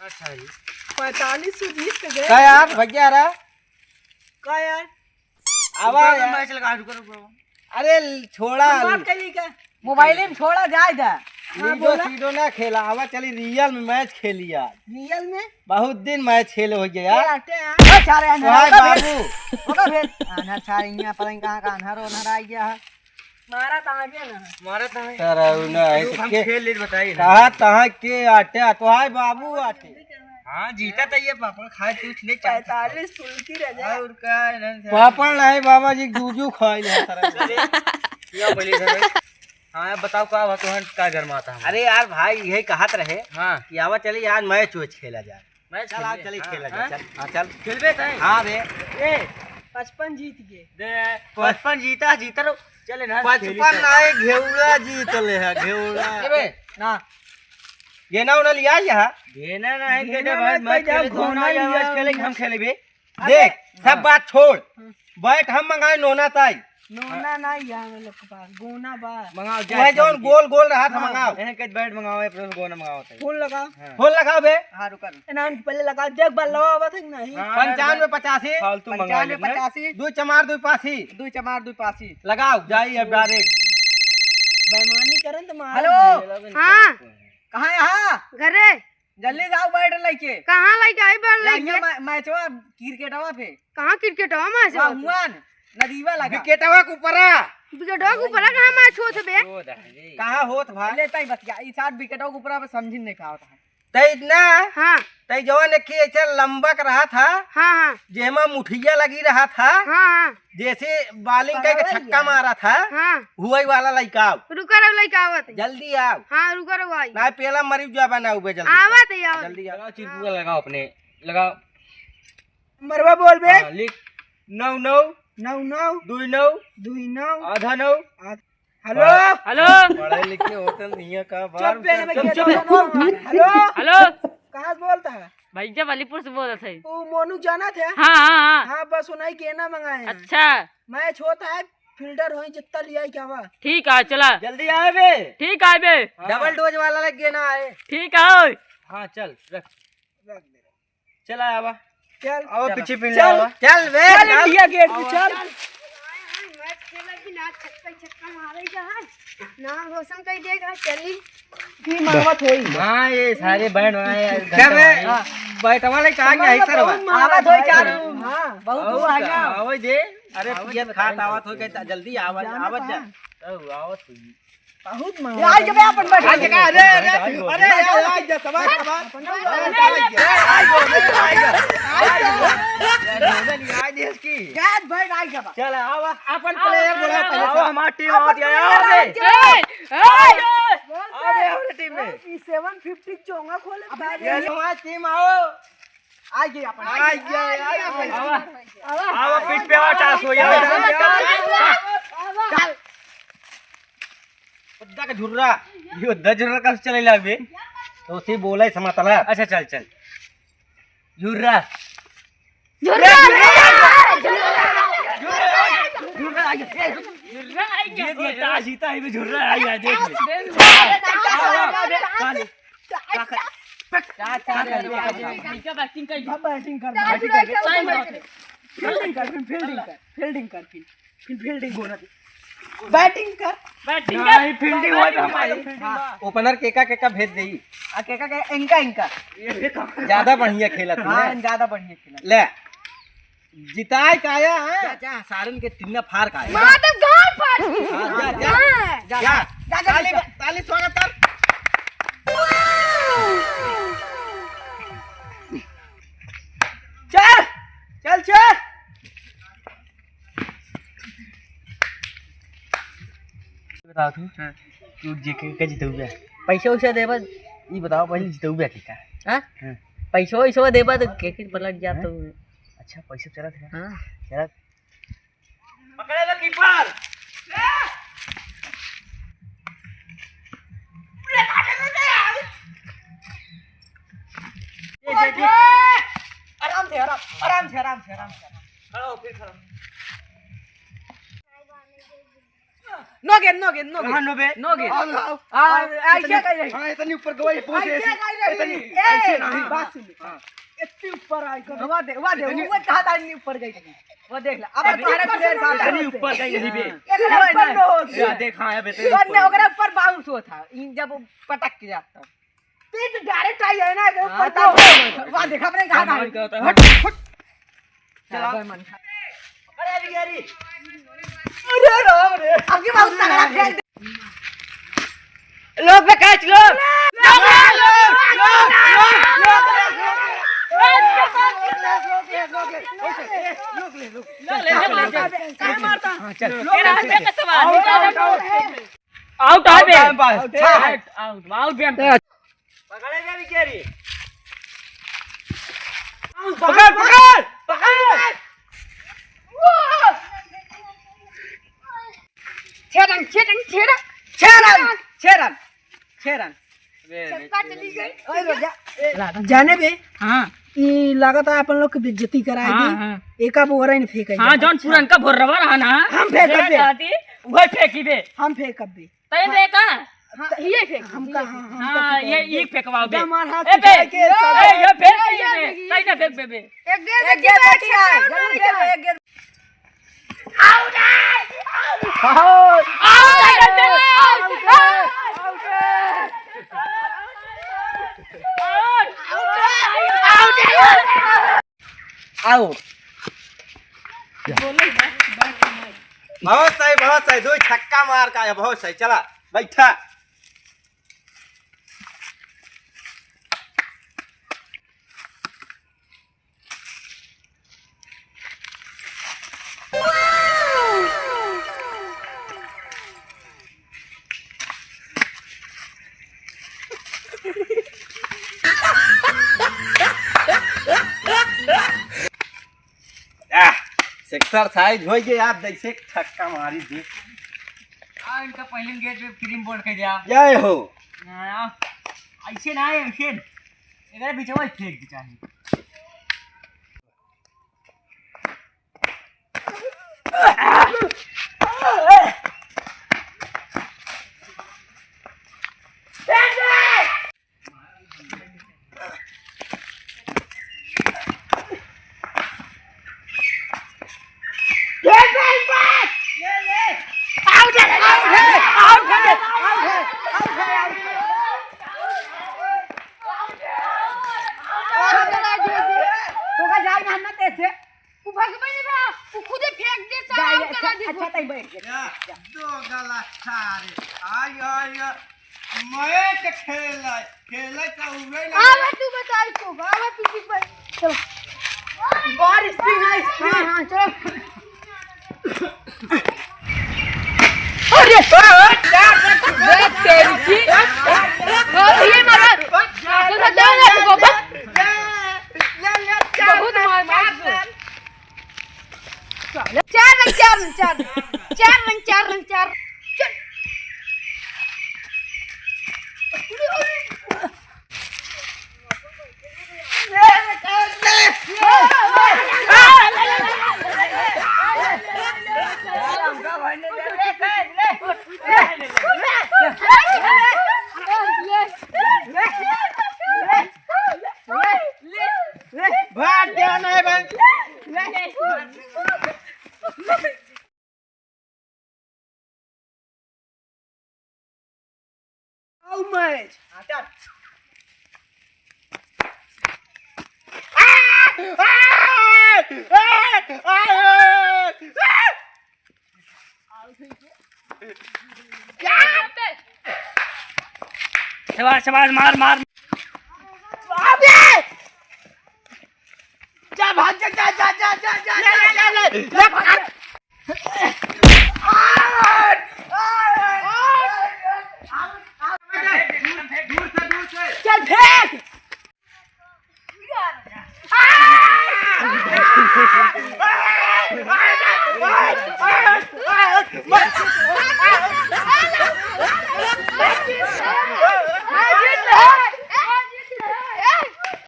45 जीत के गए क्या यार भैया रहा का यार आवा मैच लगा अरे छोड़ा बात करी का मोबाइल में छोड़ा जाए था। लीडो सीडो ना खेला आवा चली रियल में मैच खेली यार रियल में बहुत दिन मैच खेले हो गया यार आटे यार सारे भाई बाबू ओका भेज अनहर सारे इया पता नहीं कहां का अनहर आ गया है। मारा ता गया ना मारा था सर ना हम खेल ले बताइए कहा तहां के आटे तो हाय बाबू आटे हां जीता तो ये पापड़ खाए कुछ नहीं चाहता 45 फुलकी रह जाए और का पापड़ नहीं बाबा जी जूजू खाई ले या बोली सर। हां बताओ का हुआ तोहन का घर में आता है। अरे यार भाई यही कहत रहे हां कि आवा चली आज मैच वैच खेला जाए मैच चल आज चली खेला जाए चल हां चल खेलबे तै हां बे ए 55 जीत गए दे 55 जीता जीतर चले ना 55 नहीं घेउड़ा जीत ले है घेउड़ा बे ना गेना उना लिया यहाँ घेना नहीं के भाई मैच खेले घोना दोनों लिया मैच खेले हम खेलेबे देख सब बात छोड़ बैठ हम मंगाए नोना ताई नोना नहीं यहाँ में लोग के पास गोना बा मंगाओ वह जोन गोल गोल रहा था मंगाओ एहे के बैट मंगाओ है प्लस गोना मंगाओ है। फोन लगा फोन लगाओ बे हां रुकर एनान पहले लगा देख बल लगा था नहीं 95 85 फालतू मंगा ले 85 दो चमार दो पासी 2 चमार 2 पासी लगाओ जाई अब डायरेक्ट बेईमानी करन तो मार हेलो हाँ कहां यहां घरे जल्दी जाओ बैठ लेके कहाँ लाइक आई बार लाइक मैचवा क्रिकेटवा पे कहाँ क्रिकेट हो मैच हुआन नदीवा लगा विकेटवा के ऊपर विकेट हो ऊपर कहाँ मैच होत बे कहां होत भाई ले तई बतिया ई 60 विकेटवा के ऊपर समझिन नहीं का होता है तई ना हाँ तई जवन के ऐसे लंबा कर रहा था हाँ हाँ जेमा मुठिया लगी रहा था हाँ हाँ जैसे बॉलिंग करके छक्का मारा था हाँ हुआ वाला लड़का रुका रहो लाइक आवत जल्दी आओ हाँ रुका रहो आई ना पहला मरीज जा बना उबे जल्दी आवत है आवत जल्दी आओ लगाओ चिरकुआ लगाओ अपने लगाओ मरवा बोल बे हाँ, लिख 99 99 29 29 आधा 9 हेलो हेलो पढ़े लिखे होते नहीं का बार चुप प्लेन में चुप, खेलो चुप। हेलो हेलो कहां से बोलता है भैया वालीपुर से बोल रहे थे वो मोनू जाना थे हाँ हाँ हाँ हाँ बस उन्हीं के ना मंगाए हैं अच्छा मैच होता है फील्डर होई जितना लिया क्या हुआ ठीक है चला जल्दी आए बे ठीक है बे डबल डोज वाला लग गया ना आए ठीक है हाँ चल रख रख दे चला आवा चल आओ पीछे पिन ले चल। आवा चल बे चल इंडिया गेट पे चल मैच खेला कि ना छक्का छक्का मारेगा ना रोशन कह देगा चली की मावत होई हां ये सारे बैंड बनाए क्या बे बैठवा ले कहां गया सर आवत होई चार हां बहुत हुआ है ना आवे दे अरे पियत खात आवत हो गई जल्दी आवत आवत जा आवत हुई बहुत मार आज के अपन बैठ आज का अरे अरे आज जा सवार आज इसकी कैच बैठ आई के चल आवा अपन प्लेयर बोला पहले आओ हमारी टीम आवत है आवे आवे हमारी टीम में 750 चोंगा खोले ये हमारी टीम आओ आ गई अपन आ गया आवा पिच पे आवा टास हो जाए चल उद्दा का झुर्रा ये उद्दा झुर्रा कब चले लावे तो उसे बोला ही समातला अच्छा चल चल झुर्रा ये दिया टास जीता है झुर्रा आ गया देख बैटिंग कर फील्डिंग कर फील्डिंग कर फील्डिंग होना बैटिंग कर नहीं फील्डिंग हो तो हमारी ओपनर केका भेज देई आ के इनका ज्यादा बढ़िया खेला तू हां ज्यादा बढ़िया खेला ले जिताए काया है जा सारन के टीम फार का माधव गांव पर जा ताली स्वागत कर चल चल चल बताओ तू जीके के जीतोगे पैसा उसे देबा ई बताओ पहले जीतोगे का हां पैसा वैसा देबा तो क्रिकेट पलट जाता हूं अच्छा पैसा चला था हां चला पकड़े लो कीपर आराम से खड़ा हो फिर खड़ा no gate no gate no कहां नो बे नो गेट ऐसे कह रही हां इतनी ऊपर गई पहुंच ऐसे कह रही इतनी ए ऐसे नहीं बात सुन हां इतनी ऊपर आई कर वो देख वो कहा था इतनी ऊपर गई थी वो देख ले अब तुम्हारे प्लेयर का इतनी ऊपर गई नहीं बे ऊपर नो या देख हां बे तेरे बनने ओकरा ऊपर बाउंस हुआ था इन जब पटक के जाता तेज डायरेक्ट आई है ना ऊपर तो वो देख अपने कहा था हट चला मन खा अरे बिगारी अरे राम रे आपकी बहुत तगड़ा खेल लोग पे कैच लोग आउट पकड़े जा बिगारी पकड़ पकड़ पकड़ छह रन छक्का चली गई। ओए रोजा जाने बे हाँ ई लागत है अपन लोग की बेइज्जती कराएगी एक अब ओवर ही फेंक हाँ जौन पुरन का भोर रवा रहा ना हम फेंक दे वही फेंकी दे हम फेंक दे तय देखा हाँ ये फेंक हम का हम हाँ ये फेंकवाओ बे हमार हाथ ए बे के सब ये फेंक ये तय ना फेंक बे एक गेंद एक गेंद बची है जल्दी दे एक गेंद आउट बहुत सही दो छक्का मार का है बहुत सही चला बैठा एक्सरसाइज हो गई आप जैसे छक्का मारी दे इनका पहले गेट पे क्रीम बोर्ड के जा जय हो ऐसे ना है ऐसे इधर बीच में फेंक दे चाहिए दो गला छारे आई आई मैच खेले का उड़े आवा तू बता इसको आवा तू ठीक भाई चलो बार स्प्रिंग है स्प्रिंग हाँ चलो तेरी की ये मारा तो सदा ले को बहुत मार मार चार रन चल भाग गया नहीं बंद हाउ मच शाबाश मार मार जा भाग जा जा जा जा जा जा